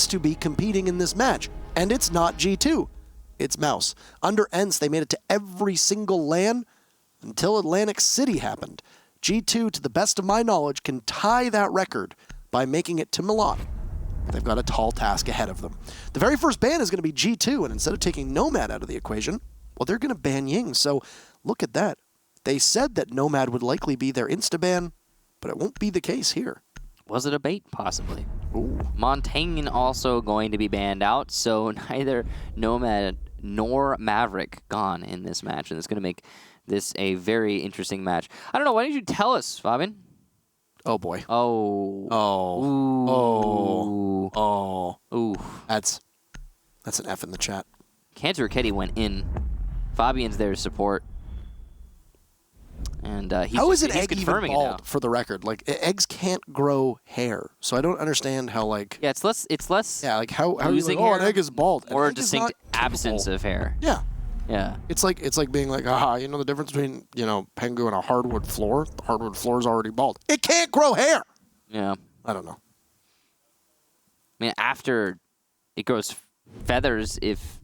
supposed to be competing in this match. And it's not G2. It's Mouse. Under ENCE, they made it to every single LAN until Atlantic City happened. G2, to the best of my knowledge, can tie that record by making it to Milan. They've got a tall task ahead of them. The very first ban is going to be G2, and instead of taking Nomad out of the equation, well, they're going to ban Ying. So look at that. They said that Nomad would likely be their insta-ban, but it won't be the case here. Was it a bait, possibly? Ooh. Montaigne also going to be banned out, so neither Nomad nor Maverick gone in this match, and it's going to make this a very interesting match. I don't know, why didn't you tell us, Fabian? Oh, boy. Oh. Oh. Ooh. Oh. Oh. Ooh. That's an F in the chat. Cantor Ketty went in. Fabian's there to support. And how is an he's egg even confirming bald, it now. for the record? Like, eggs can't grow hair, so I don't understand how, like... Yeah, it's less yeah, like, how are you like, hair, an egg is bald. or a egg is distinct not absence typical. of hair. Yeah. Yeah. It's like being like, you know the difference between, Pengu and a hardwood floor? The hardwood floor is already bald. It can't grow hair! Yeah. I don't know. I mean, after it grows feathers, if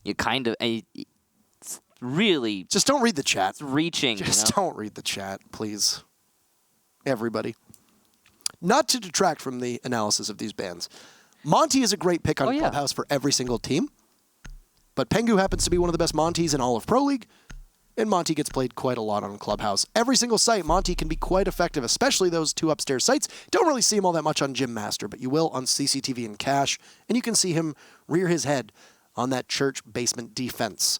you kind of... It's really... Just don't read the chat. It's reaching, Just don't read the chat, please. Everybody. Not to detract from the analysis of these bans. Monty is a great pick on Clubhouse for every single team. But Pengu happens to be one of the best Montys in all of Pro League, and Monty gets played quite a lot on Clubhouse. Every single site, Monty can be quite effective, especially those two upstairs sites. Don't really see him all that much on Gym Master, but you will on CCTV and Cash, and you can see him rear his head on that church basement defense.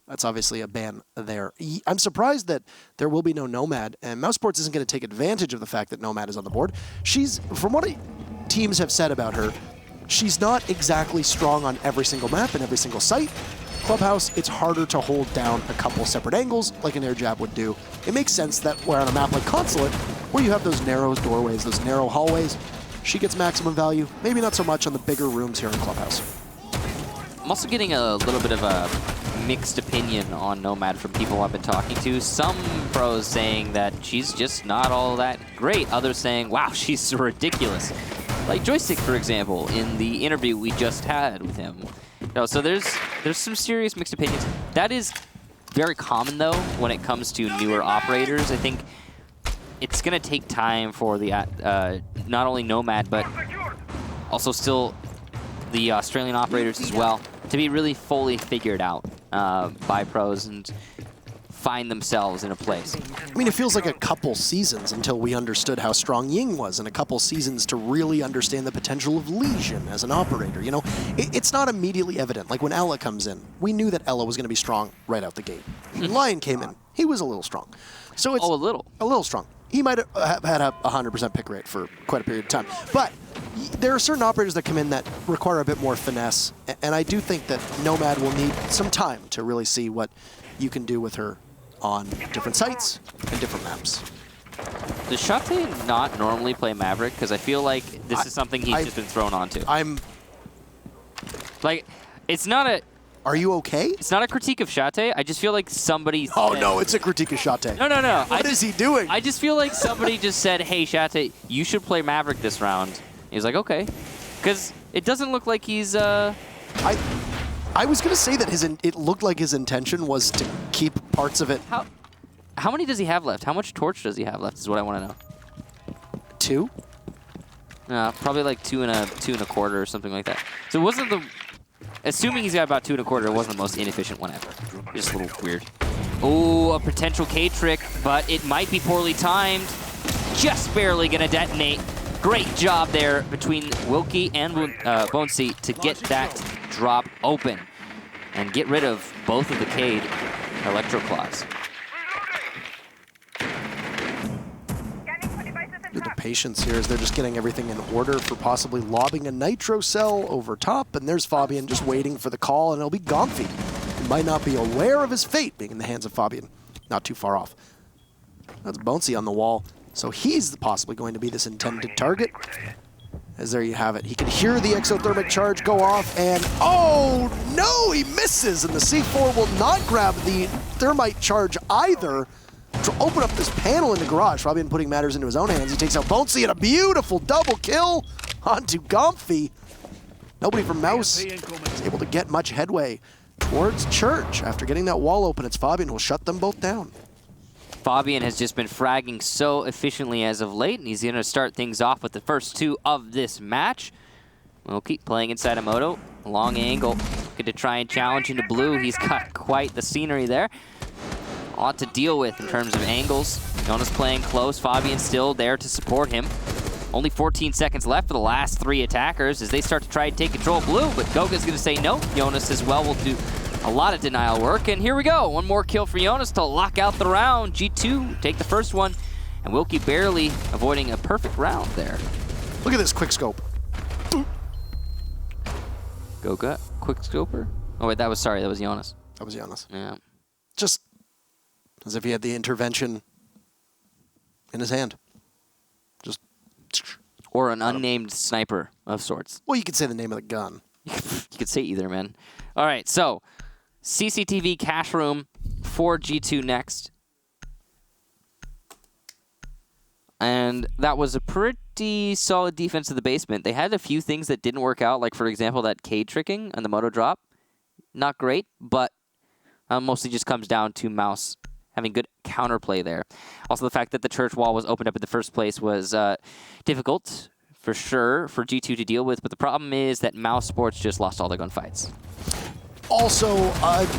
That's obviously a ban there. I'm surprised that there will be no Nomad, and Mousesports isn't going to take advantage of the fact that Nomad is on the board. She's, from what teams have said about her, she's not exactly strong on every single map and every single site. Clubhouse, it's harder to hold down a couple separate angles like an air jab would do. It makes sense that where on a map like Consulate, where you have those narrow doorways, those narrow hallways, she gets maximum value. Maybe not so much on the bigger rooms here in Clubhouse. I'm also getting a little bit of a mixed opinion on Nomad from people I've been talking to. Some pros saying that she's just not all that great. Others saying, wow, she's ridiculous. Like Joystick, for example, in the interview we just had with him. So there's some serious mixed opinions. That is very common, though, when it comes to newer operators. I think it's going to take time for the not only Nomad, but also still the Australian operators as well to be really fully figured out by pros and find themselves in a place. I mean, it feels like a couple seasons until we understood how strong Ying was, and a couple seasons to really understand the potential of Legion as an operator. You know, it's not immediately evident. Like when Ella comes in, we knew that Ella was going to be strong right out the gate. When Lion came in, he was a little strong. So it's a little strong. He might have had a 100% pick rate for quite a period of time. But there are certain operators that come in that require a bit more finesse, and I do think that Nomad will need some time to really see what you can do with her on different sites and different maps. Does Shate not normally play Maverick? Because I feel like this is something he's just been thrown onto. Like, it's not a... Are you okay? It's not a critique of Shate. I just feel like somebody said... Oh, no, it's a critique of Shate. No. What is he doing? I just feel like somebody just said, hey, Shate, you should play Maverick this round. He's like, okay. Because it doesn't look like he's... I was going to say that it looked like his intention was to keep parts of it. How many does he have left? How much torch does he have left is what I want to know. 2? Probably like 2 and a quarter or something like that. So it wasn't the... Assuming he's got about 2 and a quarter, it wasn't the most inefficient one ever. Just a little weird. Oh, a potential K trick, but it might be poorly timed. Just barely going to detonate. Great job there between Wilkie and Bonesy to get that drop open and get rid of both of the Cade Electro Claws. The patience here is they're just getting everything in order for possibly lobbing a Nitro Cell over top, and there's Fabian just waiting for the call, and it'll be Gomfy. He might not be aware of his fate being in the hands of Fabian. Not too far off. That's Bonesy on the wall, so he's possibly going to be this intended target. As there you have it. He can hear the exothermic charge go off, and oh no, he misses, and the C4 will not grab the thermite charge either. To open up this panel in the garage, Fabian putting matters into his own hands. He takes out Bonesy and a beautiful double kill. onto Comfy. Nobody from Mouz is able to get much headway towards Church. After getting that wall open, it's Fabian who will shut them both down. Fabian has just been fragging so efficiently as of late, and he's going to start things off with the first 2 of this match. We'll keep playing inside of Moto. Long angle. Good to try and challenge into blue. He's got quite the scenery there. A lot to deal with in terms of angles. Jonas playing close. Fabian still there to support him. Only 14 seconds left for the last 3 attackers as they start to try and take control of blue, but Goga's going to say no. Jonas as well will do a lot of denial work, and here we go. 1 more kill for Jonas to lock out the round. G2 take the first one, and Wilkie barely avoiding a perfect round there. Look at this quick scope. Goga, quick scoper? Oh wait, that was Jonas. That was Jonas. Yeah. Just as if he had the intervention in his hand. Just. Or an unnamed sniper of sorts. Well, you could say the name of the gun. You could say either, man. All right, so CCTV cash room for G2 next. And that was a pretty solid defense of the basement. They had a few things that didn't work out, like, for example, that Cade tricking and the Moto drop. Not great, but mostly just comes down to Mouse having good counterplay there. Also, the fact that the church wall was opened up in the first place was difficult, for sure, for G2 to deal with. But the problem is that Mousesports just lost all their gunfights. Also,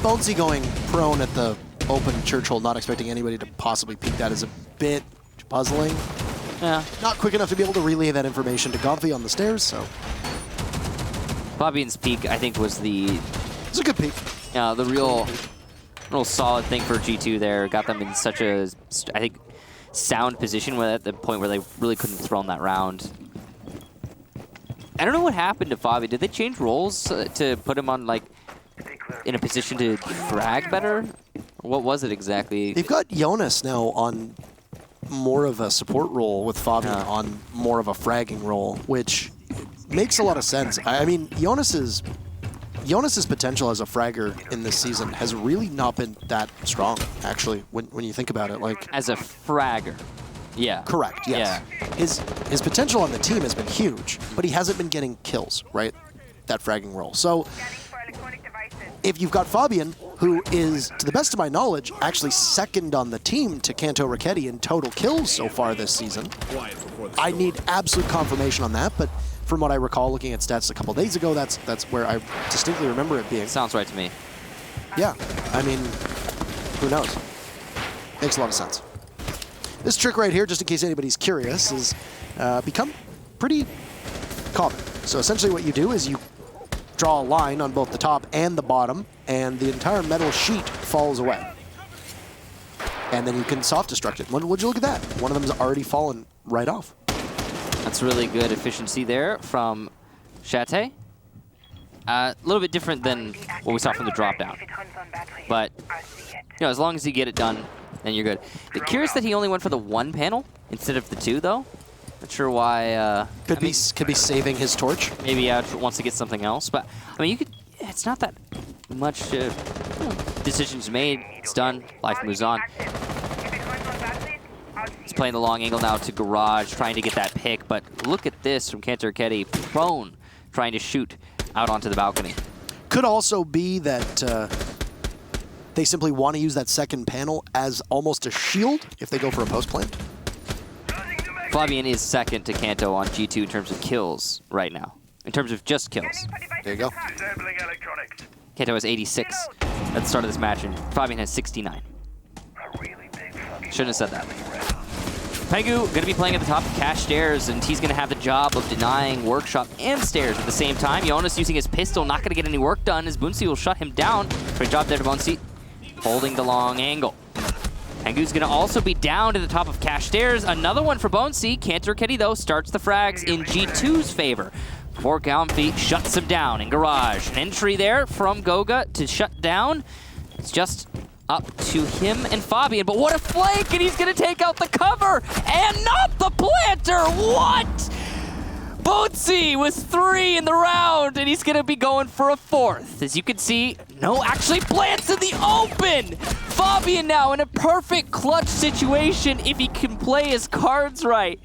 Bonesy going prone at the open church hole, not expecting anybody to possibly peek that is a bit puzzling. Yeah. Not quick enough to be able to relay that information to Comfy on the stairs, so. Fabian's peek, I think, was the... It's a good peek. Yeah, the real solid thing for G2 there. Got them in such a, I think, sound position at the point where they really couldn't have thrown that round. I don't know what happened to Fabian. Did they change roles to put him on, like, in a position to frag better? Or what was it exactly? They've got Jonas now on more of a support role with Fabian on more of a fragging role, which makes a lot of sense. I mean, Jonas's potential as a fragger in this season has really not been that strong, actually, when you think about it. Like, as a fragger. Yeah. Correct, yes. Yeah. His potential on the team has been huge, but he hasn't been getting kills, right? That fragging role. So if you've got Fabian, who is, to the best of my knowledge, actually second on the team to Kanto Raketti in total kills so far this season, I need absolute confirmation on that, but from what I recall looking at stats a couple days ago, that's where I distinctly remember it being. Sounds right to me. Yeah, I mean, who knows? Makes a lot of sense. This trick right here, just in case anybody's curious, is become pretty common. So essentially what you do is you draw a line on both the top and the bottom, and the entire metal sheet falls away. And then you can soft destruct it. Would you look at that? One of them has already fallen right off. That's really good efficiency there from Chate. A little bit different than what we saw from the drop down. But, you know, as long as you get it done, then you're good. Curious that he only went for the 1 panel instead of the 2, though. Not sure why. Could be saving his torch. Maybe wants to get something else. But, I mean, you could. It's not that much decisions made. It's done. Life moves on. He's playing the long angle now to Garage, trying to get that pick. But look at this from Kanto Raketti, prone, trying to shoot out onto the balcony. Could also be that they simply want to use that second panel as almost a shield if they go for a post plant. Fabian is second to Kanto on G2 in terms of kills right now. In terms of just kills. There you go. Kanto has 86 at the start of this match, and Fabian has 69. Shouldn't have said that. Pengu going to be playing at the top of Cash Stairs, and he's going to have the job of denying Workshop and Stairs at the same time. Jonas using his pistol, not going to get any work done as Boonsy will shut him down. Great job there to Boonsy, holding the long angle. Pengu's going to also be down to the top of Cash Stairs. Another one for Bonesy. Kanto Raketti, though, starts the frags in G2's favor. Before Galmfy shuts him down in Garage. An entry there from Goga to shut down. It's just up to him and Fabian. But what a flank, and he's going to take out the cover and not the planter. What? Bonesy was 3 in the round, and he's going to be going for a 4th. As you can see, no, actually plants in the open. Fabian now in a perfect clutch situation if he can play his cards right.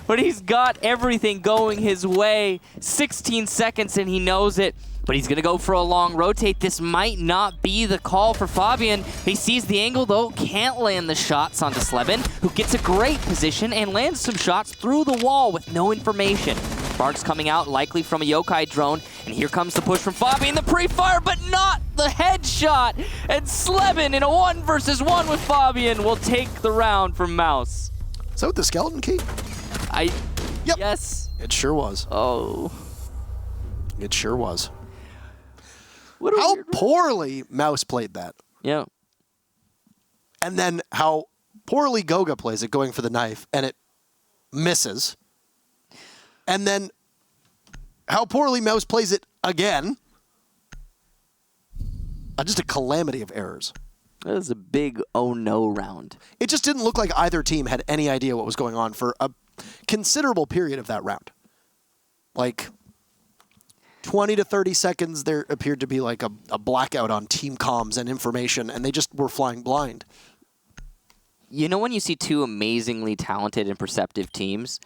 but he's got everything going his way. 16 seconds and he knows it. But he's going to go for a long rotate. This might not be the call for Fabian. He sees the angle, though. Can't land the shots onto Sleben, who gets a great position and lands some shots through the wall with no information. Sparks coming out, likely from a Yokai drone. And here comes the push from Fabian. The pre-fire, but not the headshot. And Sleben in a 1v1 with Fabian will take the round from Mouz. Is that with the skeleton key? Yep. Yes. It sure was. Oh. It sure was. How poorly Mouz played that. Yeah. And then how poorly Goga plays it going for the knife, and it misses. And then how poorly Mouz plays it again. Just a calamity of errors. That was a big oh no round. It just didn't look like either team had any idea what was going on for a considerable period of that round. Like 20 to 30 seconds, there appeared to be like a blackout on team comms and information, and they just were flying blind. You know when you see two amazingly talented and perceptive teams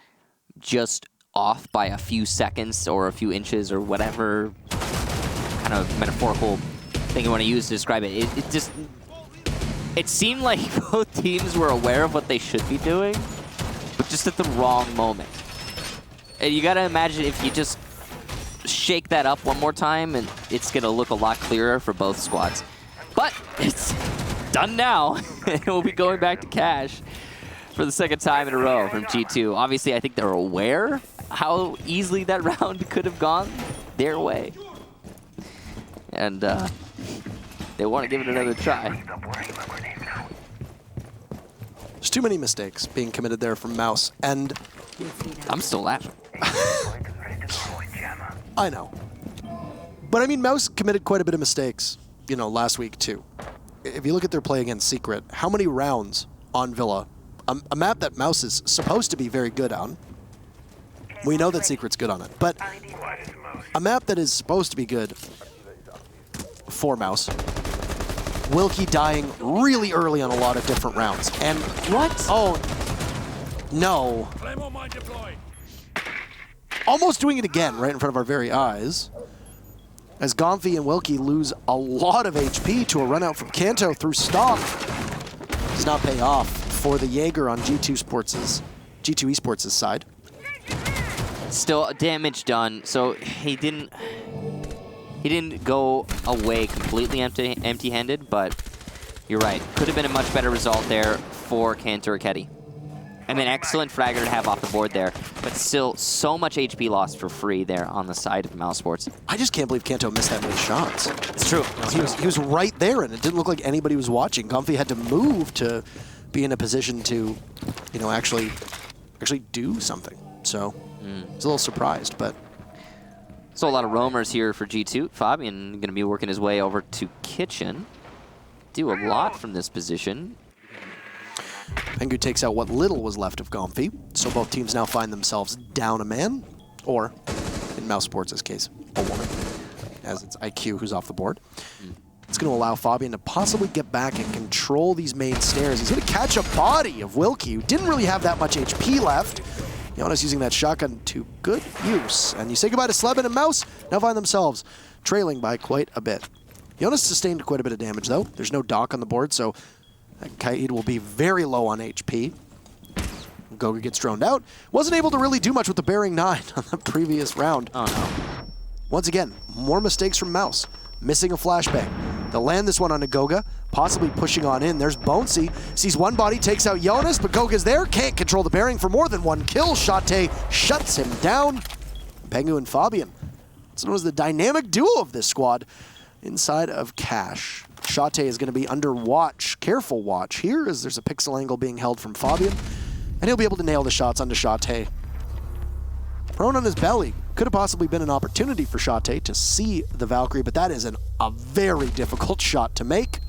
just off by a few seconds or a few inches or whatever kind of metaphorical thing you want to use to describe it, it seemed like both teams were aware of what they should be doing, but just at the wrong moment. And you got to imagine if you just shake that up one more time, and it's going to look a lot clearer for both squads. But it's done now. We'll be going back to cash for the second time in a row from G2. Obviously, I think they're aware how easily that round could have gone their way. And they want to give it another try. There's too many mistakes being committed there from Mouz, and I'm still laughing. I know. But I mean, Mouz committed quite a bit of mistakes, you know, last week too. If you look at their play against Secret, how many rounds on Villa, a map that Mouz is supposed to be very good on. We know that Secret's good on it, but a map that is supposed to be good for Mouz, Wilkie dying really early on a lot of different rounds. And what? Oh, no. Almost doing it again right in front of our very eyes. As Gomfi and Wilkie lose a lot of HP to a run out from Kanto through stock. Does not pay off for the Jaeger on G2 Esports' side. Still damage done, so he didn't go away completely empty-handed, but you're right. Could have been a much better result there for Kanto or Ketty. And an excellent fragger to have off the board there, but still so much HP lost for free there on the side of Mousesports. I just can't believe Kanto missed that many shots. It's true. He was right there, and it didn't look like anybody was watching. Gomfi had to move to be in a position to, you know, actually do something. So I was a little surprised, but. So a lot of roamers here for G2. Fabian going to be working his way over to Kitchen. Do a lot from this position. Pengu takes out what little was left of Gomfi, so both teams now find themselves down a man, or in Mousesports' case, a woman, as it's IQ who's off the board. It's going to allow Fabian to possibly get back and control these main stairs. He's going to catch a body of Wilkie, who didn't really have that much HP left. Jonas using that shotgun to good use. And you say goodbye to Sleben and Mouz, now find themselves trailing by quite a bit. Jonas sustained quite a bit of damage, though. There's no Doc on the board, so Kaid will be very low on HP. Goga gets droned out. Wasn't able to really do much with the Bearing 9 on the previous round. Oh, no. Once again, more mistakes from Mouz. Missing a flashbang. They'll land this one onto Goga, possibly pushing on in. There's Bonesy. Sees one body, takes out Jonas, but Goga's there. Can't control the Bearing for more than one kill. Shate shuts him down. Pengu and Fabian. It's known as the dynamic duo of this squad inside of Cash. Shate is going to be under watch, careful watch here, as there's a pixel angle being held from Fabian, and he'll be able to nail the shots onto Shate. Prone on his belly. Could have possibly been an opportunity for Shate to see the Valkyrie, but that is a very difficult shot to make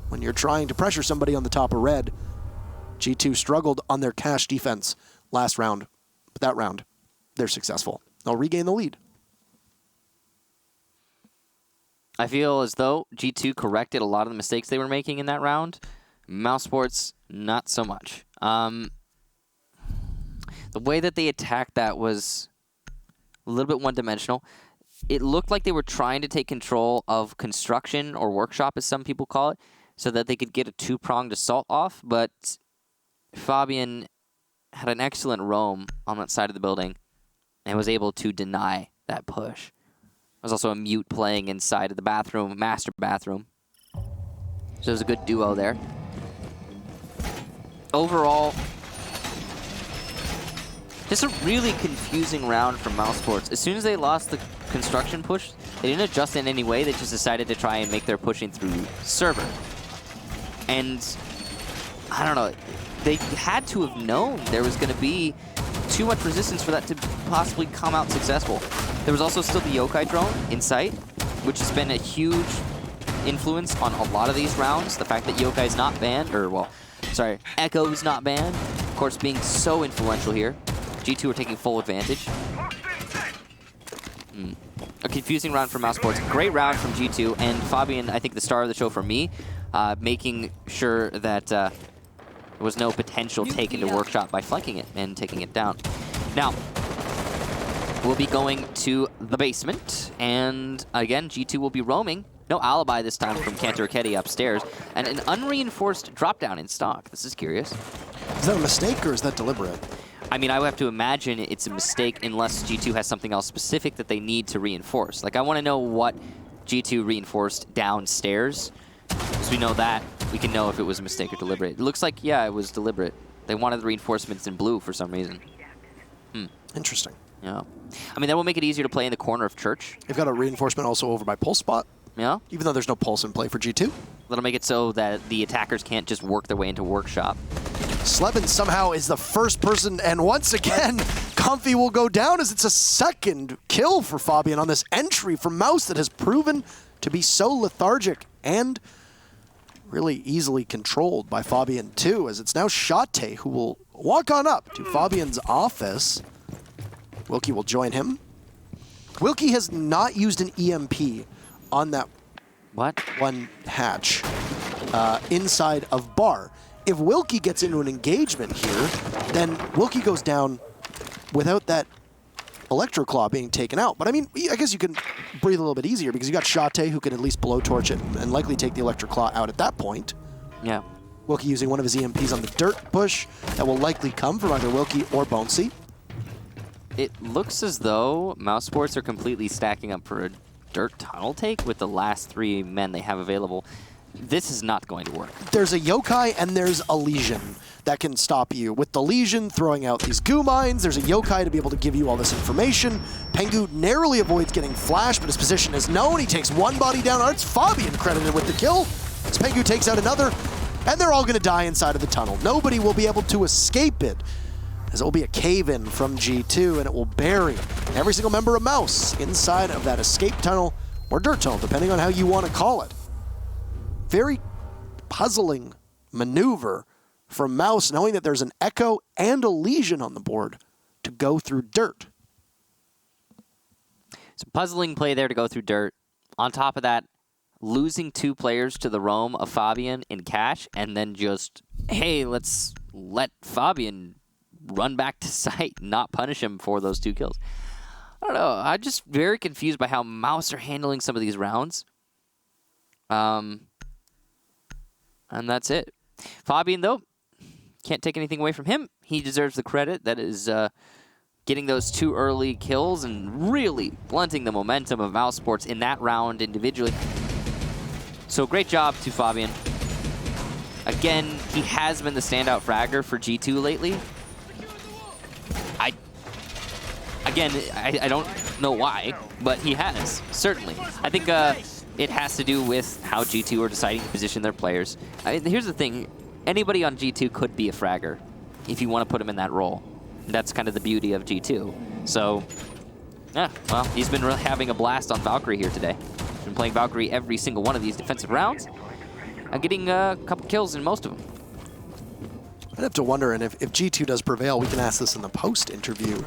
when you're trying to pressure somebody on the top of red. G2 struggled on their Cash defense last round, but that round, they're successful. They'll regain the lead. I feel as though G2 corrected a lot of the mistakes they were making in that round. Mousesports, not so much. The way that they attacked that was a little bit one-dimensional. It looked like they were trying to take control of construction or workshop, as some people call it, so that they could get a two-pronged assault off, but Fabian had an excellent roam on that side of the building and was able to deny that push. There was also a mute playing inside of the bathroom, master bathroom. So it was a good duo there. Overall, just a really confusing round from Mousesports. As soon as they lost the construction push, they didn't adjust in any way. They just decided to try and make their pushing through server. And I don't know, they had to have known there was going to be too much resistance for that to possibly come out successful. There was also still the Yokai drone in sight, which has been a huge influence on a lot of these rounds. The fact that Yokai's not banned, or well, sorry, Echo's not banned, of course, being so influential here. G2 are taking full advantage. A confusing round for Mousesports. Great round from G2, and Fabian, I think the star of the show for me, making sure that there was no potential taken to workshop by flanking it and taking it down. Now, we'll be going to the basement, and again, G2 will be roaming. No alibi this time from Cantor Raketti upstairs, and an unreinforced drop-down in stock. This is curious. Is that a mistake, or is that deliberate? I mean, I would have to imagine it's a mistake unless G2 has something else specific that they need to reinforce. Like, I want to know what G2 reinforced downstairs. Because we know that, we can know if it was a mistake or deliberate. It looks like, yeah, it was deliberate. They wanted the reinforcements in blue for some reason. Interesting. Yeah. I mean, that will make it easier to play in the corner of church. They've got a reinforcement also over by pulse spot. Yeah. Even though there's no pulse in play for G2. That'll make it so that the attackers can't just work their way into workshop. Slevin somehow is the first person, and once again, Comfy will go down as it's a second kill for Fabian on this entry from Mouz that has proven to be so lethargic and really easily controlled by Fabian too, as it's now Shate who will walk on up to Fabian's office. Wilkie will join him. Wilkie has not used an EMP on that one hatch inside of bar. If Wilkie gets into an engagement here, then Wilkie goes down without that Electro Claw being taken out. But I mean, I guess you can breathe a little bit easier because you got Shate who can at least blowtorch it and likely take the Electro Claw out at that point. Yeah. Wilkie using one of his EMPs on the dirt push that will likely come from either Wilkie or Bonesy. It looks as though Mousesports are completely stacking up for a dirt tunnel take with the last 3 men they have available. This is not going to work. There's a Yokai and there's a Legion that can stop you. With the Legion throwing out these goo mines, there's a Yokai to be able to give you all this information. Pengu narrowly avoids getting flashed, but his position is known. He takes one body down. It's Fabian credited with the kill. As Pengu takes out another, and they're all going to die inside of the tunnel. Nobody will be able to escape it, as it will be a cave-in from G2, and it will bury every single member of Mouz inside of that escape tunnel, or dirt tunnel, depending on how you want to call it. Very puzzling maneuver from Mouz, knowing that there's an Echo and a Legion on the board to go through dirt. It's a puzzling play there to go through dirt. On top of that, losing 2 players to the roam of Fabian in cash, and then just, hey, let's let Fabian run back to site, not punish him for those 2 kills. I don't know. I'm just very confused by how Mouz are handling some of these rounds. And that's it. Fabian, though, can't take anything away from him. He deserves the credit. That is getting those 2 early kills and really blunting the momentum of Mousesports in that round individually. So great job to Fabian. Again, he has been the standout fragger for G2 lately. I don't know why, but he has, certainly. I think it has to do with how G2 are deciding to position their players. I mean, here's the thing. Anybody on G2 could be a fragger if you want to put him in that role. And that's kind of the beauty of G2. So, yeah, well, he's been really having a blast on Valkyrie here today. He's been playing Valkyrie every single one of these defensive rounds. Getting a couple kills in most of them. I'd have to wonder, and if G2 does prevail, we can ask this in the post-interview,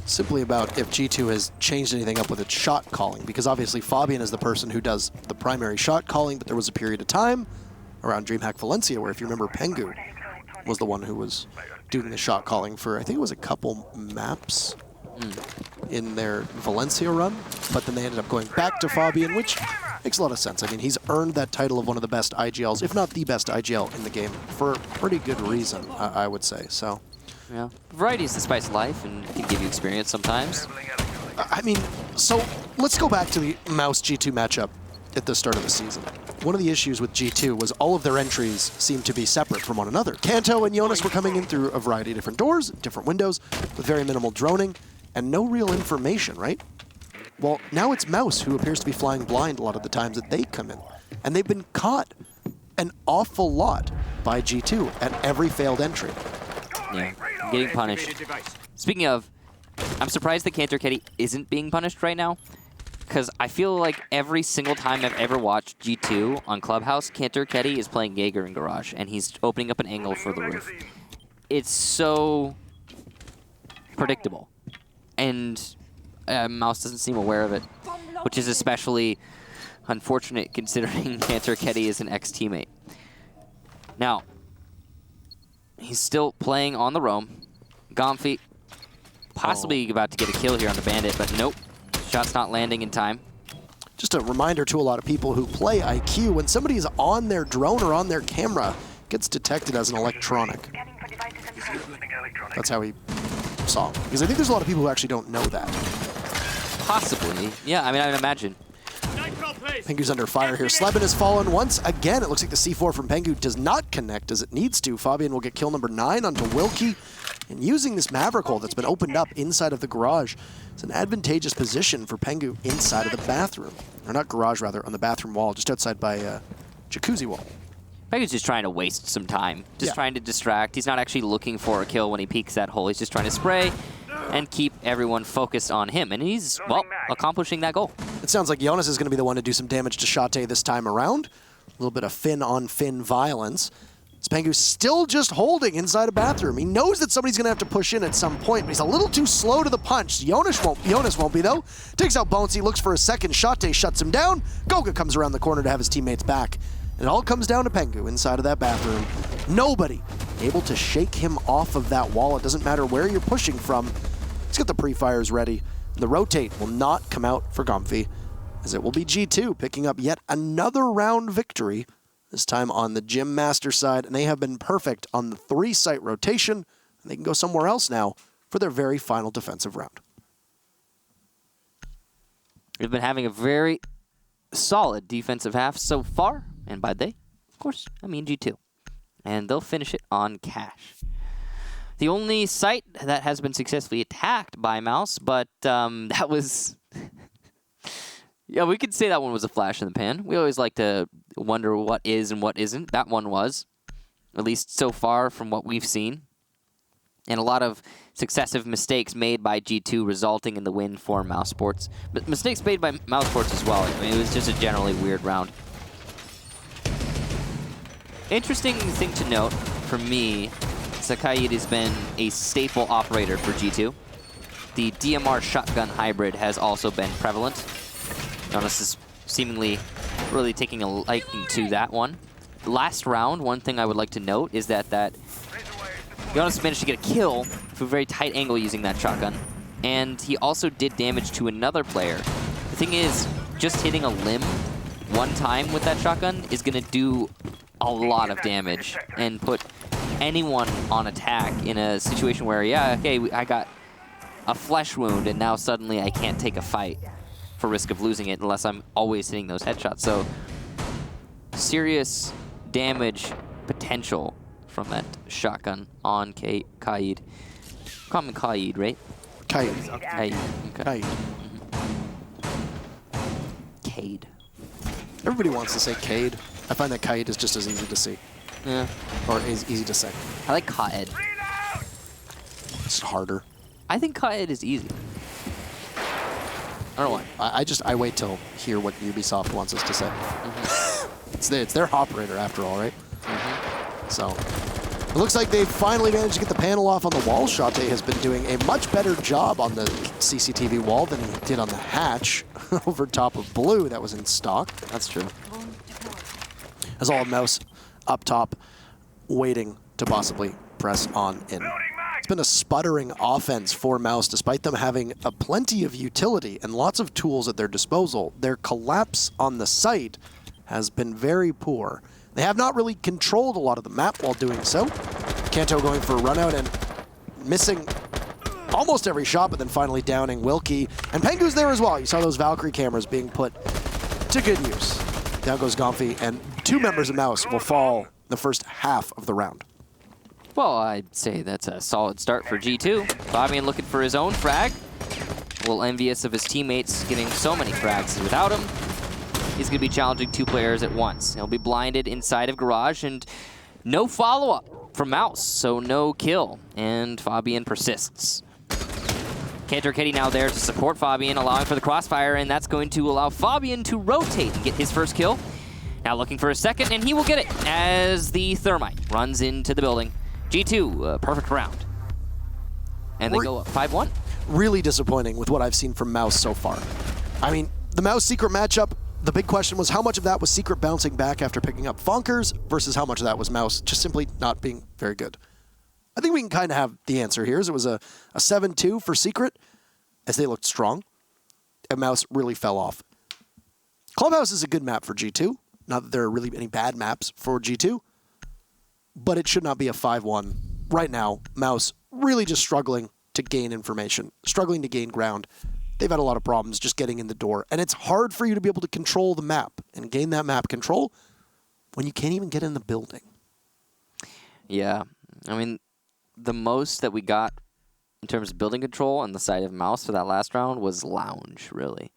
simply about if G2 has changed anything up with its shot calling, because obviously Fabian is the person who does the primary shot calling, but there was a period of time around DreamHack Valencia where, if you remember, Pengu was the one who was doing the shot calling for, I think it was a couple maps in their Valencia run, but then they ended up going back to Fabian, which makes a lot of sense. I mean, he's earned that title of one of the best IGLs, if not the best IGL in the game, for a pretty good reason, I would say. So, yeah, variety is the spice of life and can give you experience sometimes. I mean, so let's go back to the Mouse G2 matchup at the start of the season. One of the issues with G2 was all of their entries seemed to be separate from one another. Kanto and Jonas were coming in through a variety of different doors, different windows, with very minimal droning, and no real information, right? Well, now it's Mouse who appears to be flying blind a lot of the times that they come in. And they've been caught an awful lot by G2 at every failed entry. Yeah, getting punished. Speaking of, I'm surprised that Cantor Ketty isn't being punished right now, because I feel like every single time I've ever watched G2 on Clubhouse, Cantor Ketty is playing Jaeger in Garage, and he's opening up an angle for the roof. It's so predictable, and Mouse doesn't seem aware of it, which is especially unfortunate considering Cantor Ketty is an ex-teammate. Now, he's still playing on the roam. Gomfy possibly about to get a kill here on the Bandit, but nope. Shot's not landing in time. Just a reminder to a lot of people who play IQ, when somebody's on their drone or on their camera, it gets detected as an electronic. That's how he saw him. Because I think there's a lot of people who actually don't know that. Possibly. Yeah, I mean, I would imagine. Pengu's under fire here. Sleben has fallen once again. It looks like the C4 from Pengu does not connect as it needs to. Fabian will get kill number 9 onto Wilkie. And using this Maverick hole that's been opened up inside of the garage, it's an advantageous position for Pengu inside of the bathroom. Or not garage, rather, on the bathroom wall, just outside by jacuzzi wall. Pengu's just trying to waste some time. Just trying to distract. He's not actually looking for a kill when he peeks that hole. He's just trying to spray and keep everyone focused on him. And he's, well, accomplishing that goal. It sounds like Jonas is going to be the one to do some damage to Shate this time around. A little bit of fin-on-fin violence. Pengu's still just holding inside a bathroom. He knows that somebody's going to have to push in at some point, but he's a little too slow to the punch. Jonas won't be, though. Takes out Bonesy, looks for a second. Shate shuts him down. Goga comes around the corner to have his teammates back. And it all comes down to Pengu inside of that bathroom. Nobody able to shake him off of that wall. It doesn't matter where you're pushing from. He's got the pre-fires ready. The rotate will not come out for Gomfy, as it will be G2 picking up yet another round victory, this time on the Gym Master side, and they have been perfect on the 3-site rotation, and they can go somewhere else now for their very final defensive round. We've been having a very solid defensive half so far, and by they, of course, I mean G2. And they'll finish it on cash. The only site that has been successfully attacked by Mouse, but that was... Yeah, we could say that one was a flash in the pan. We always like to wonder what is and what isn't. That one was, at least so far from what we've seen. And a lot of successive mistakes made by G2 resulting in the win for Mousesports. But mistakes made by Mousesports as well. I mean, it was just a generally weird round. Interesting thing to note for me is that Kaid has been a staple operator for G2. The DMR shotgun hybrid has also been prevalent. Jonas is seemingly really taking a liking to that one. Last round, one thing I would like to note is that Jonas managed to get a kill from a very tight angle using that shotgun. And he also did damage to another player. The thing is, just hitting a limb one time with that shotgun is going to do a lot of damage and put anyone on attack in a situation where, yeah, okay, I got a flesh wound and now suddenly I can't take a fight for risk of losing it unless I'm always hitting those headshots. So serious damage potential from that shotgun on Kaid. Call him Kaid, right? Kaid. Kaid. Okay. Kaid. Kaid. Everybody wants to say Kaid. I find that Kaid is just as easy to see. Yeah. Or easy to say. I like Kaid. It's harder. I think Kaid is easy. I don't know why. I wait till hear what Ubisoft wants us to say. It's their operator after all, right? So it looks like they've finally managed to get the panel off on the wall. Shate has been doing a much better job on the CCTV wall than he did on the hatch over top of Blue that was in stock. That's true. As all Mouse up top waiting to possibly press on in. It's been a sputtering offense for Mouz, despite them having a plenty of utility and lots of tools at their disposal. Their collapse on the site has been very poor. They have not really controlled a lot of the map while doing so. Kanto going for a run out and missing almost every shot, but then finally downing Wilkie. And Pengu's there as well. You saw those Valkyrie cameras being put to good use. Down goes Gomfi, and 2 members of Mouz will fall the first half of the round. Well, I'd say that's a solid start for G2. Fabian looking for his own frag. A little envious of his teammates getting so many frags without him. He's going to be challenging 2 players at once. He'll be blinded inside of Garage, and no follow-up from Mouz, so no kill. And Fabian persists. Cantor Kitty now there to support Fabian, allowing for the crossfire, and that's going to allow Fabian to rotate and get his first kill. Now looking for a second, and he will get it as the Thermite runs into the building. G2, perfect round. And they go up 5-1. Really disappointing with what I've seen from Mouz so far. I mean, the Mouz Secret matchup, the big question was how much of that was Secret bouncing back after picking up Fonkers versus how much of that was Mouz just simply not being very good. I think we can kind of have the answer here. As it was a 7-2 for Secret, as they looked strong, and Mouz really fell off. Clubhouse is a good map for G2. Not that there are really any bad maps for G2, but it should not be a 5-1. Right now, Mouz really just struggling to gain information, struggling to gain ground. They've had a lot of problems just getting in the door, and it's hard for you to be able to control the map and gain that map control when you can't even get in the building. Yeah, I mean, the most that we got in terms of building control on the side of Mouz for that last round was Lounge, really.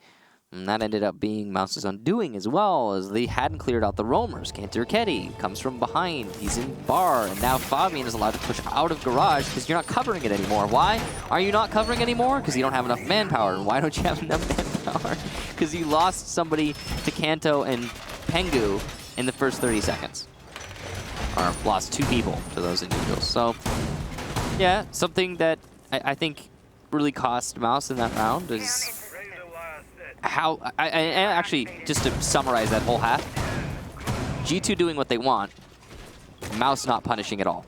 And that ended up being Mouse's undoing as well, as they hadn't cleared out the roamers. Cantor Ketty comes from behind. He's in bar, and now Fabian is allowed to push out of Garage because you're not covering it anymore. Why are you not covering anymore? Because you don't have enough manpower. And why don't you have enough manpower? Because you lost somebody to Kanto and Pengu in the first 30 seconds. Or lost 2 people to those individuals. So, yeah, something that I think really cost Mouz in that round is how, actually, just to summarize that whole half, G2 doing what they want, Mouz not punishing at all.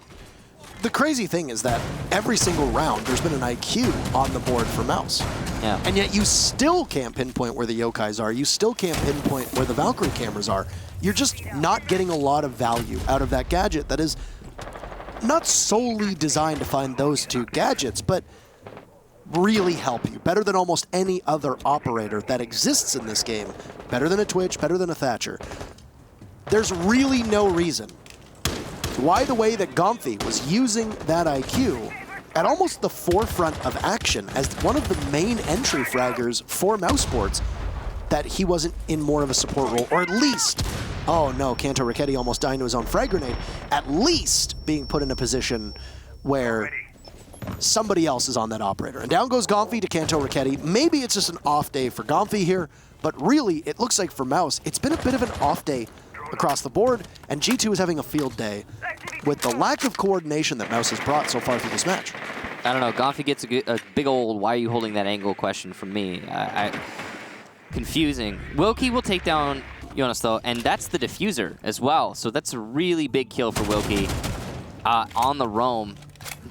The crazy thing is that every single round, there's been an IQ on the board for Mouz. Yeah. And yet you still can't pinpoint where the Yokais are. You still can't pinpoint where the Valkyrie cameras are. You're just not getting a lot of value out of that gadget that is not solely designed to find those 2 gadgets, but really help you. Better than almost any other operator that exists in this game. Better than a Twitch, better than a Thatcher. There's really no reason why the way that Gomfi was using that IQ at almost the forefront of action as one of the main entry fraggers for Mousesports, that he wasn't in more of a support role, or at least, oh no, Kanto Ricchetti almost dying to his own frag grenade, at least being put in a position where somebody else is on that operator. And down goes Gomfi to Kanto Ricchetti. Maybe it's just an off day for Gomfi here, but really, it looks like for Mouz, it's been a bit of an off day across the board, and G2 is having a field day with the lack of coordination that Mouz has brought so far through this match. I don't know, Gomfi gets a big old why are you holding that angle question from me. Confusing. Wilkie will take down Jonas though, and that's the diffuser as well, so that's a really big kill for Wilkie on the roam.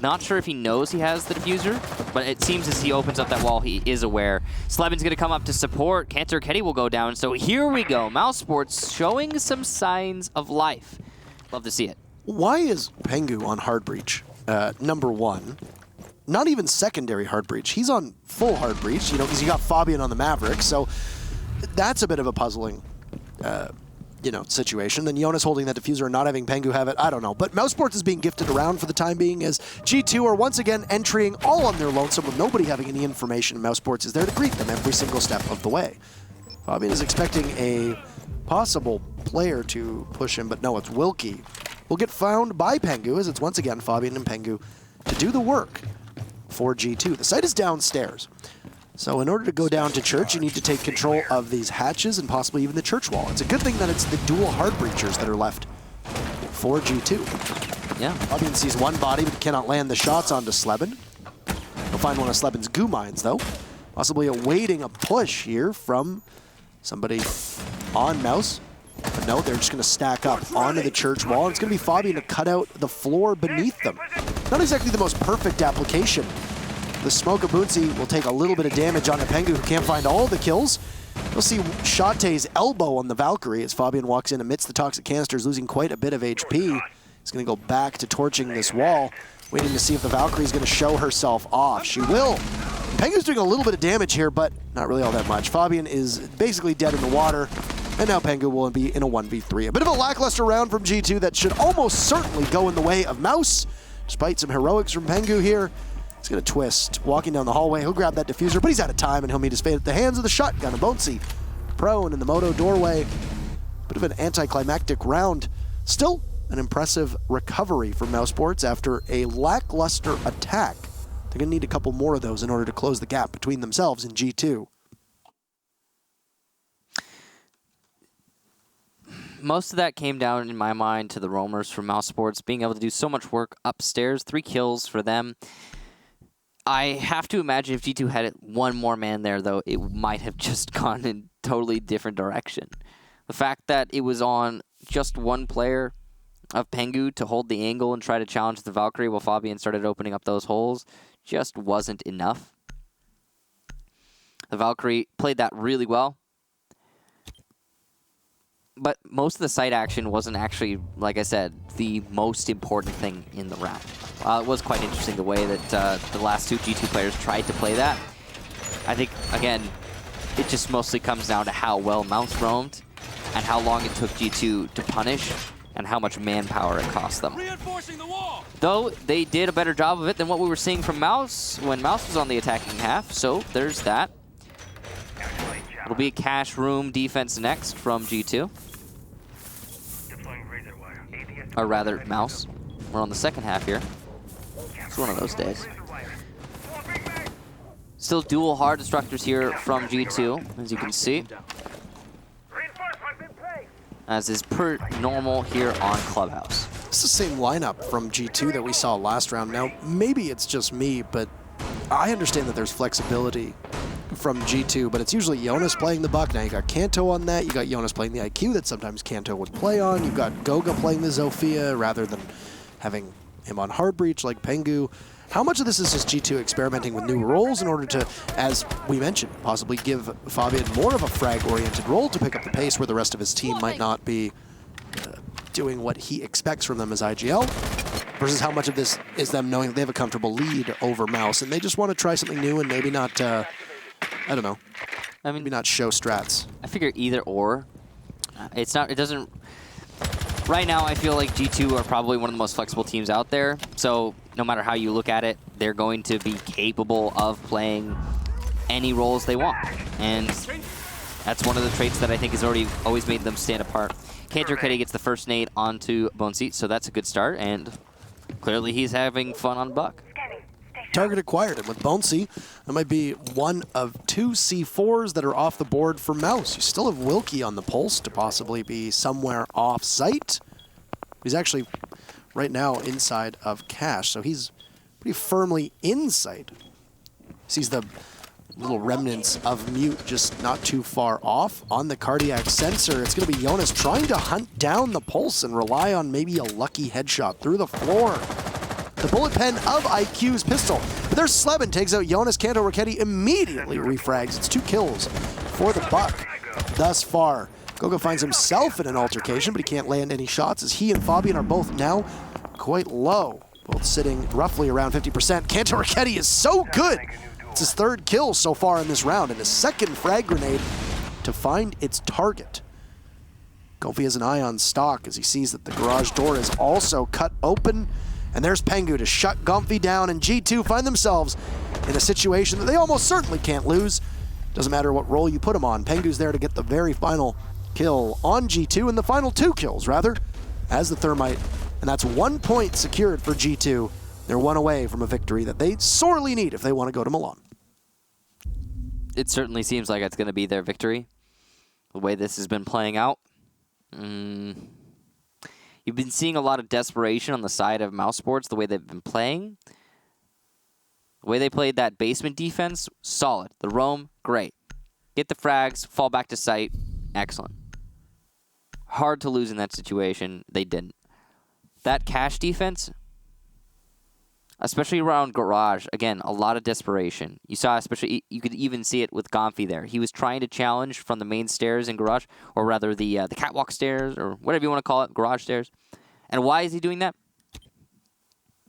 Not sure if he knows he has the diffuser, but it seems as he opens up that wall, he is aware. Slevin's going to come up to support. Kantor Ketty will go down. So here we go. Mousesports showing some signs of life. Love to see it. Why is Pengu on hard breach? Number 1. Not even secondary hard breach. He's on full hard breach, you know, because you got Fabian on the Maverick. So that's a bit of a puzzling situation. Then Jonas holding that diffuser and not having Pengu have it, I don't know. But Mousesports is being gifted around for the time being as G2 are once again entering all on their lonesome with nobody having any information. Mousesports is there to greet them every single step of the way. Fabian is expecting a possible player to push him, but no, it's Wilkie. Will get found by Pengu as it's once again Fabian and Pengu to do the work for G2. The site is downstairs. So in order to go down to church, you need to take control of these hatches and possibly even the church wall. It's a good thing that it's the dual hard breachers that are left for G2. Yeah. Fabian sees one body but cannot land the shots onto Slebin. He'll find one of Slebin's goo mines though. Possibly awaiting a push here from somebody on Mouz. But no, they're just going to stack up onto the church wall, and it's going to be Fabian to cut out the floor beneath them. Not exactly the most perfect application. The smoke of Boonsy will take a little bit of damage on Pengu, who can't find all the kills. We'll see Shate's elbow on the Valkyrie as Fabian walks in amidst the toxic canisters, losing quite a bit of HP. He's going to go back to torching this wall, waiting to see if the Valkyrie is going to show herself off. She will. Pengu's doing a little bit of damage here, but not really all that much. Fabian is basically dead in the water, and now Pengu will be in a 1v3. A bit of a lackluster round from G2 that should almost certainly go in the way of Mouz. Despite some heroics from Pengu here, he's going to twist. Walking down the hallway, he'll grab that diffuser, but he's out of time, and he'll meet his fate at the hands of the shotgun of Bonesy. Prone in the Moto doorway. Bit of an anticlimactic round. Still an impressive recovery from Mousesports after a lackluster attack. They're going to need a couple more of those in order to close the gap between themselves and G2. Most of that came down, in my mind, to the roamers from Mousesports being able to do so much work upstairs. 3 kills for them. I have to imagine if G2 had one more man there, though, it might have just gone in a totally different direction. The fact that it was on just one player of Pengu to hold the angle and try to challenge the Valkyrie while Fabian started opening up those holes just wasn't enough. The Valkyrie played that really well. But most of the site action wasn't actually, like I said, the most important thing in the round. It was quite interesting the way that the last 2 G2 players tried to play that. I think, again, it just mostly comes down to how well Mouz roamed and how long it took G2 to punish and how much manpower it cost them. Though they did a better job of it than what we were seeing from Mouz when Mouz was on the attacking half, so there's that. It'll be a cash room defense next from G2. Or rather, Mouz. We're on the second half here. It's one of those days. Still dual hard destructors here from G2, as you can see. As is per normal here on Clubhouse. It's the same lineup from G2 that we saw last round. Now, maybe it's just me, but I understand that there's flexibility from G2, but it's usually Jonas playing the Buck. Now you got Kanto on that. You got Jonas playing the IQ that sometimes Kanto would play on. You've got Goga playing the Zofia rather than having him on Hard Breach like Pengu. How much of this is just G2 experimenting with new roles in order to, as we mentioned, possibly give Fabian more of a frag-oriented role to pick up the pace where the rest of his team might not be doing what he expects from them as IGL, versus how much of this is them knowing that they have a comfortable lead over Mouz and they just want to try something new and maybe not, I don't know, maybe not show strats. I figure either or. It doesn't... Right now, I feel like G2 are probably one of the most flexible teams out there. So no matter how you look at it, they're going to be capable of playing any roles they want. And that's one of the traits that I think has always made them stand apart. Kanto Ketty gets the first nade onto Bonesy, so that's a good start. And clearly he's having fun on Buck. Target acquired, and with Bonesy, that might be one of 2 C4s that are off the board for Mouz. You still have Wilkie on the pulse to possibly be somewhere off-site. He's actually right now inside of Cash, so he's pretty firmly in sight. Sees the little remnants of Mute just not too far off on the cardiac sensor. It's going to be Jonas trying to hunt down the pulse and rely on maybe a lucky headshot through the floor. The bullet pen of IQ's pistol. But there's Sleben, takes out Jonas. Kanto Raketti immediately refrags. It's 2 kills for the Buck thus far. Goga finds himself in an altercation, but he can't land any shots as he and Fabian are both now quite low. Both sitting roughly around 50%. Kanto Raketti is so good. It's his 3rd kill so far in this round and his 2nd frag grenade to find its target. Gofi has an eye on stock as he sees that the garage door is also cut open. And there's Pengu to shut Gomfi down, and G2 find themselves in a situation that they almost certainly can't lose. Doesn't matter what role you put him on. Pengu's there to get the very final kill on G2, and the final 2 kills, rather, as the Thermite. And that's 1 point secured for G2. They're 1 away from a victory that they sorely need if they want to go to Milan. It certainly seems like it's going to be their victory, the way this has been playing out. You've been seeing a lot of desperation on the side of Mousesports, the way they've been playing. The way they played that basement defense, solid. The roam, great. Get the frags, fall back to site, excellent. Hard to lose in that situation. They didn't. That cash defense, especially around Garage, again, a lot of desperation. You saw, especially, you could even see it with Gomfi there. He was trying to challenge from the main stairs in Garage, or rather the catwalk stairs, or whatever you want to call it, Garage stairs. And why is he doing that?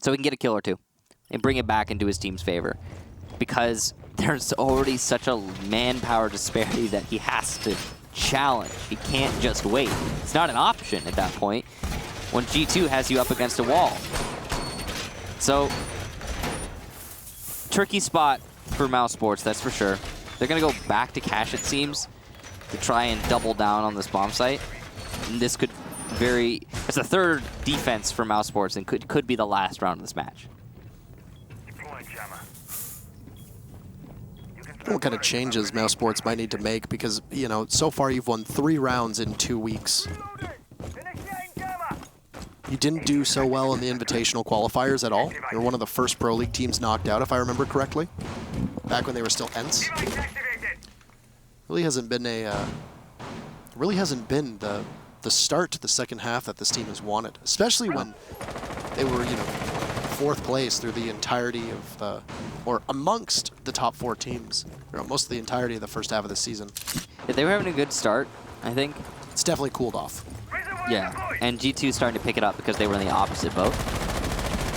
So he can get a kill or two and bring it back into his team's favor. Because there's already such a manpower disparity that he has to challenge. He can't just wait. It's not an option at that point when G2 has you up against a wall. So, tricky spot for Mousesports, that's for sure. They're going to go back to cash, it seems, to try and double down on this bomb site. And this could it's the third defense for Mousesports and could be the last round of this match. What kind of changes Mousesports might need to make? Because, you know, so far you've won 3 rounds in 2 weeks. You didn't do so well in the invitational qualifiers at all. You were one of the first Pro League teams knocked out, if I remember correctly, back when they were still Ents. Really hasn't been the start to the second half that this team has wanted, especially when they were, you know, 4th place through the entirety of or amongst the top 4 teams, or most of the entirety of the first half of the season. Yeah, they were having a good start, I think. It's definitely cooled off. Yeah, and G2 is starting to pick it up because they were in the opposite boat.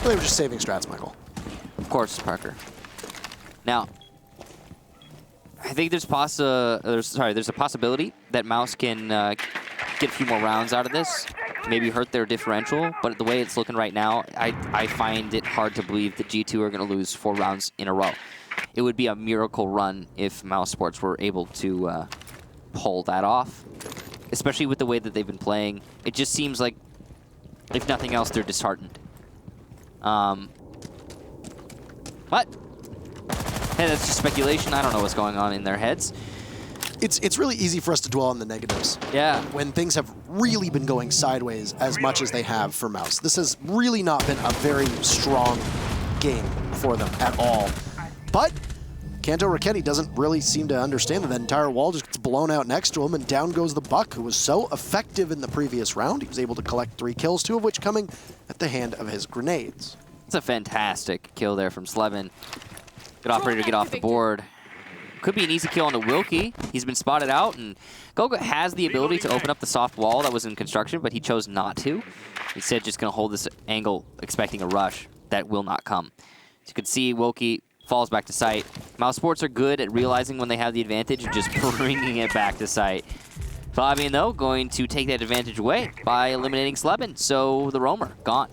They were just saving strats, Michael. Of course, Parker. Now, I think there's a possibility that Mouse can get a few more rounds out of this, maybe hurt their differential, but the way it's looking right now, I find it hard to believe that G2 are going to lose 4 rounds in a row. It would be a miracle run if Mousesports were able to pull that off, especially with the way that they've been playing. It just seems like, if nothing else, they're disheartened. What? Hey, that's just speculation. I don't know what's going on in their heads. It's really easy for us to dwell on the negatives. Yeah. When things have really been going sideways as much as they have for Mouse. This has really not been a very strong game for them at all. But Kanto Raketti doesn't really seem to understand that entire wall just gets blown out next to him, and down goes the Buck, who was so effective in the previous round. He was able to collect 3 kills, 2 of which coming at the hand of his grenades. It's a fantastic kill there from Slevin. Good operator to get off the board. Could be an easy kill on the Wilkie. He's been spotted out, and Goga has the ability to open up the soft wall that was in construction, but he chose not to. Instead, just going to hold this angle, expecting a rush that will not come. As you can see, Wilkie falls back to site. Mousesports are good at realizing when they have the advantage and just bringing it back to site. Fabian, though, going to take that advantage away by eliminating Slevin, so the roamer, gone.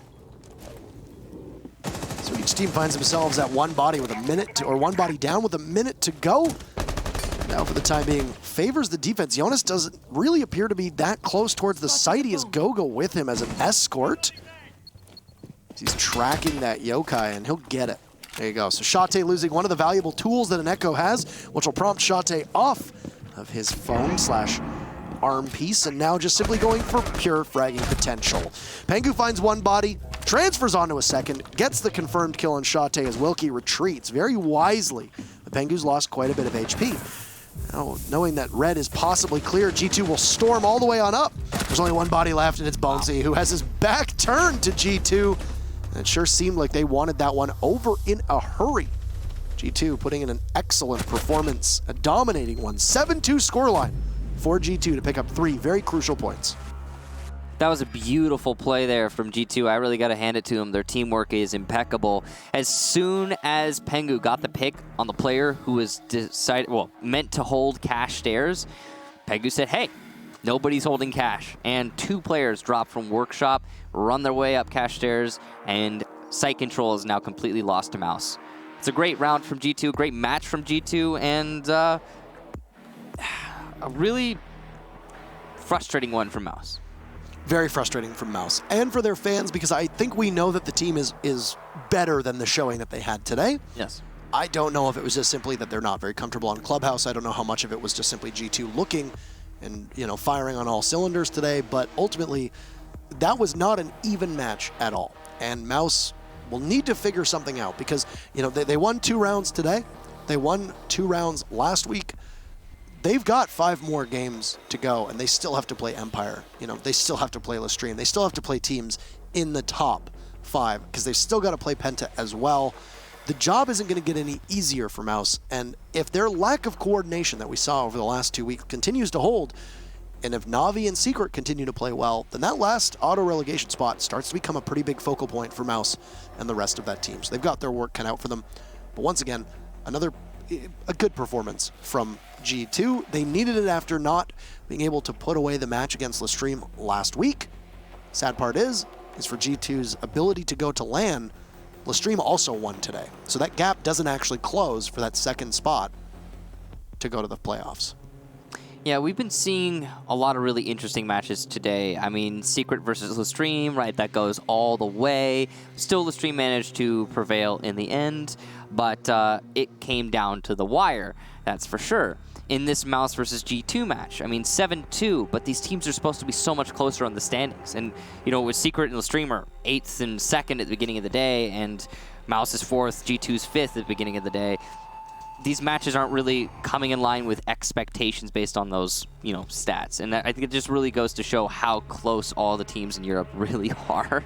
So each team finds themselves at one body with a minute, or one body down with a minute to go. Now, for the time being, favors the defense. Jonas doesn't really appear to be that close towards the site. He has Goga with him as an escort. He's tracking that Yokai, and he'll get it. There you go. So Shate losing one of the valuable tools that an Echo has, which will prompt Shate off of his phone/arm piece, and now just simply going for pure fragging potential. Pengu finds one body, transfers onto a second, gets the confirmed kill on Shate as Wilkie retreats very wisely. But Pengu's lost quite a bit of HP. Now, knowing that red is possibly clear, G2 will storm all the way on up. There's only one body left, and it's Bonesy, who has his back turned to G2. And it sure seemed like they wanted that one over in a hurry. G2 putting in an excellent performance, a dominating one. 7-2 scoreline for G2 to pick up 3 very crucial points. That was a beautiful play there from G2. I really got to hand it to them. Their teamwork is impeccable. As soon as Pengu got the pick on the player who was meant to hold cash stairs, Pengu said, hey, nobody's holding cash. And 2 players dropped from workshop, run their way up cash stairs, and site control is now completely lost to Mouse. It's a great round from G2, great match from G2, and a really frustrating one from Mouse. Very frustrating for Mouse and for their fans, because I think we know that the team is better than the showing that they had today. Yes. I don't know if it was just simply that they're not very comfortable on Clubhouse. I don't know how much of it was just simply G2 looking and, you know, firing on all cylinders today, but ultimately that was not an even match at all. And Mouse will need to figure something out, because, you know, they won 2 rounds today. They won 2 rounds last week. they've got 5 more games to go, and they still have to play Empire. You know, they still have to play Lestream. They still have to play teams in the top 5 because they've still got to play Penta as well. The job isn't going to get any easier for Mouz, and if their lack of coordination that we saw over the last 2 weeks continues to hold, and if Na'Vi and Secret continue to play well, then that last auto-relegation spot starts to become a pretty big focal point for Mouz and the rest of that team. So they've got their work cut out for them. But once again, a good performance from G2. They needed it after not being able to put away the match against Lestream last week. Sad part is for G2's ability to go to LAN, Lestream also won today. So that gap doesn't actually close for that second spot to go to the playoffs. Yeah, we've been seeing a lot of really interesting matches today. I mean, Secret versus Lestream, right? That goes all the way. Still, Lestream managed to prevail in the end, but it came down to the wire, that's for sure. In this Mouz versus G2 match, I mean, 7-2, but these teams are supposed to be so much closer on the standings. And, you know, with Secret and Lestream are 8th and 2nd at the beginning of the day, and Mouz is 4th, G2's 5th at the beginning of the day. These matches aren't really coming in line with expectations based on those, you know, stats. And I think it just really goes to show how close all the teams in Europe really are.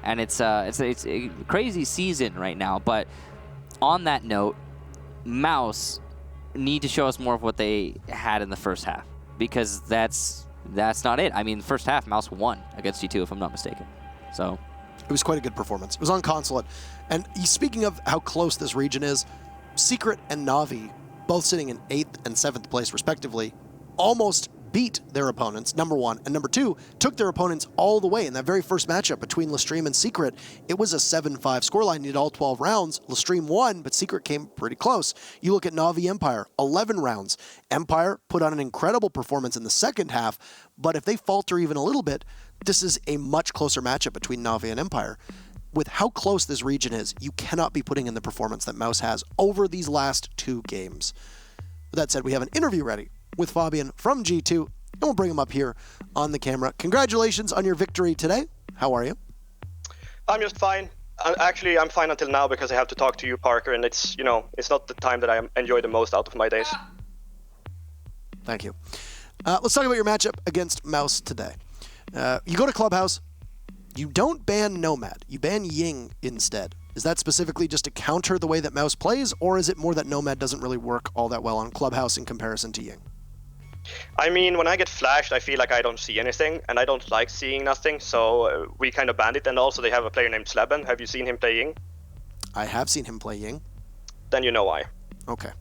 And it's a crazy season right now. But on that note, Mouz need to show us more of what they had in the first half, because that's not it. I mean, the first half, Mouz won against G2, if I'm not mistaken. So it was quite a good performance. It was on Consulate. And speaking of how close this region is, Secret and Na'Vi, both sitting in 8th and 7th place respectively, almost beat their opponents, number 1, and number 2, took their opponents all the way. In that very first matchup between Lestream and Secret, it was a 7-5 scoreline, needed all 12 rounds. Lestream won, but Secret came pretty close. You look at Na'Vi Empire, 11 rounds. Empire put on an incredible performance in the second half, but if they falter even a little bit, this is a much closer matchup between Na'Vi and Empire. With how close this region is, you cannot be putting in the performance that Mouz has over these last 2 games. With that said, we have an interview ready with Fabian from G2, and we'll bring him up here on the camera. Congratulations on your victory today. How are you? I'm just fine. Actually, I'm fine until now because I have to talk to you, Parker, and it's, you know, it's not the time that I enjoy the most out of my days. Thank you. Let's talk about your matchup against Mouz today. You go to Clubhouse. You don't ban Nomad, you ban Ying instead. Is that specifically just to counter the way that Mouz plays, or is it more that Nomad doesn't really work all that well on Clubhouse in comparison to Ying? I mean, when I get flashed, I feel like I don't see anything, and I don't like seeing nothing, so we kind of banned it. And also they have a player named Sleben. Have you seen him play Ying? I have seen him play Ying. Then you know why. Okay.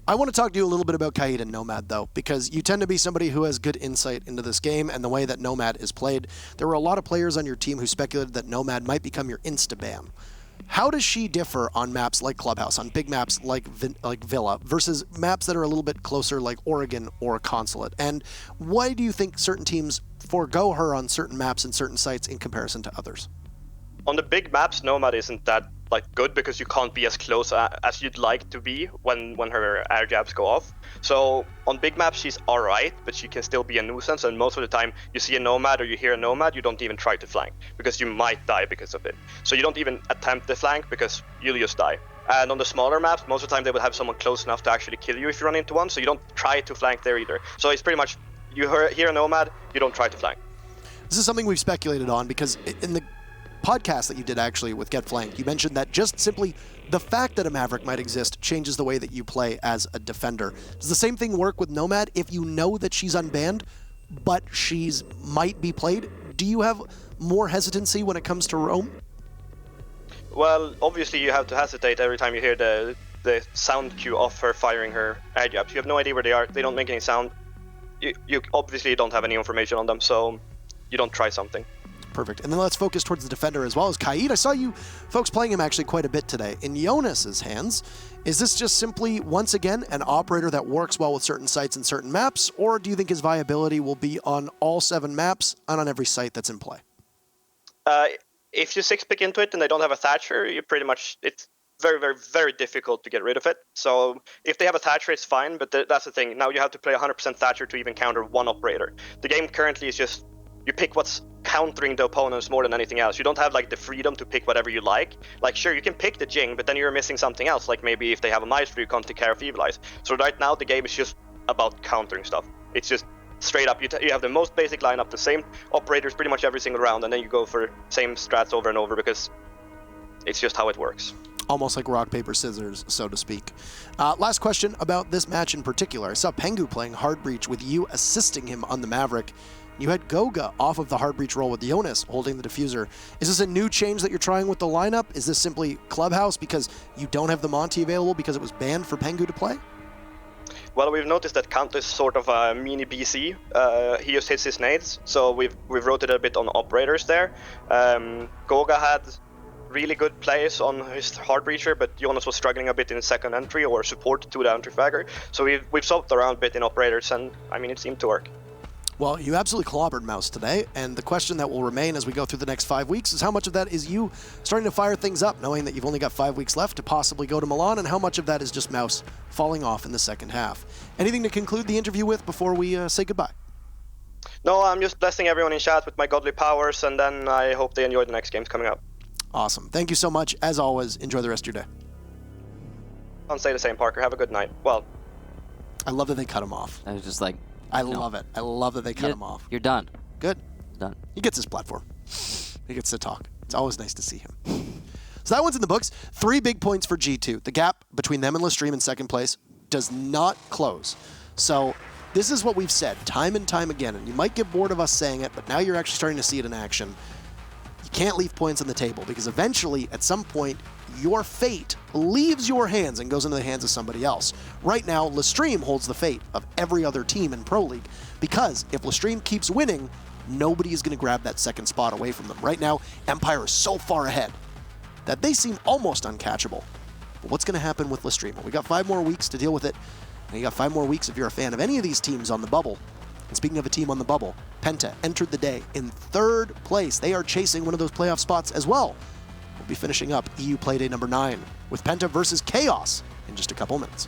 I want to talk to you a little bit about Kaid and Nomad, though, because you tend to be somebody who has good insight into this game and the way that Nomad is played. There were a lot of players on your team who speculated that Nomad might become your insta-ban. How does she differ on maps like Clubhouse, on big maps like Villa, versus maps that are a little bit closer like Oregon or Consulate? And why do you think certain teams forego her on certain maps and certain sites in comparison to others? On the big maps, Nomad isn't that good because you can't be as close as you'd like to be when her air jabs go off. So on big maps she's alright, but she can still be a nuisance, and most of the time you see a Nomad or you hear a Nomad, you don't even try to flank because you might die because of it. So you don't even attempt the flank because you'll just die. And on the smaller maps, most of the time they will have someone close enough to actually kill you if you run into one, so you don't try to flank there either. So it's pretty much, you hear a Nomad, you don't try to flank. This is something we've speculated on because in the podcast that you did actually with Get Flanked, you mentioned that just simply the fact that a Maverick might exist changes the way that you play as a defender. Does the same thing work with Nomad if you know that she's unbanned, but she's might be played? Do you have more hesitancy when it comes to roam? Well, obviously you have to hesitate every time you hear the sound cue of her firing her air jabs. You have no idea where they are, they don't make any sound. You obviously don't have any information on them, so you don't try something. Perfect. And then let's focus towards the defender as well as Kaid. I saw you folks playing him actually quite a bit today. In Jonas's hands, is this just simply, once again, an operator that works well with certain sites and certain maps, or do you think his viability will be on all 7 maps and on every site that's in play? If you 6-pick into it and they don't have a Thatcher, you pretty much, it's very, very, very difficult to get rid of it. So if they have a Thatcher, it's fine, but that's the thing. Now you have to play 100% Thatcher to even counter one operator. The game currently is just, you pick what's countering the opponents more than anything else. You don't have like the freedom to pick whatever you like. Like, sure, you can pick the Jing, but then you're missing something else. Like maybe if they have a Maestro, you can't take care of Evil Eyes. So right now the game is just about countering stuff. It's just straight up, you have the most basic lineup, the same operators pretty much every single round, and then you go for same strats over and over because it's just how it works. Almost like rock, paper, scissors, so to speak. Last question about this match in particular. I saw Pengu playing Hard Breach with you assisting him on the Maverick. You had Goga off of the Hard Breach role with Jonas holding the diffuser. Is this a new change that you're trying with the lineup? Is this simply Clubhouse because you don't have the Monty available because it was banned for Pengu to play? Well, we've noticed that Count is sort of a mini BC. He just hits his nades, so we've rotated a bit on operators there. Goga had really good plays on his Hard Breacher, but Jonas was struggling a bit in his second entry or support to the entry fragger. So we've swapped around a bit in operators, and I mean, it seemed to work. Well, you absolutely clobbered Mouz today, and the question that will remain as we go through the next 5 weeks is how much of that is you starting to fire things up, knowing that you've only got 5 weeks left to possibly go to Milan, and how much of that is just Mouz falling off in the second half. Anything to conclude the interview with before we say goodbye? No, I'm just blessing everyone in chat with my godly powers, and then I hope they enjoy the next games coming up. Awesome. Thank you so much. As always, enjoy the rest of your day. I'll say the same, Parker. Have a good night. Well, I love that they cut him off. I was just like, I love it. I love that they cut him off. You're done. Good. Done. He gets his platform. He gets to talk. It's always nice to see him. So that one's in the books. 3 big points for G2. The gap between them and Lestream in second place does not close. So this is what we've said time and time again, and you might get bored of us saying it, but now you're actually starting to see it in action. You can't leave points on the table because eventually, at some point, your fate leaves your hands and goes into the hands of somebody else. Right now, Lestream holds the fate of every other team in Pro League because if Lestream keeps winning, nobody is going to grab that second spot away from them. Right now, Empire is so far ahead that they seem almost uncatchable. But what's going to happen with Lestream? Well, we got 5 more weeks to deal with it, and you got 5 more weeks if you're a fan of any of these teams on the bubble. And speaking of a team on the bubble, Penta entered the day in 3rd place. They are chasing one of those playoff spots as well. We'll be finishing up EU Playday number 9 with Penta versus Chaos in just a couple minutes.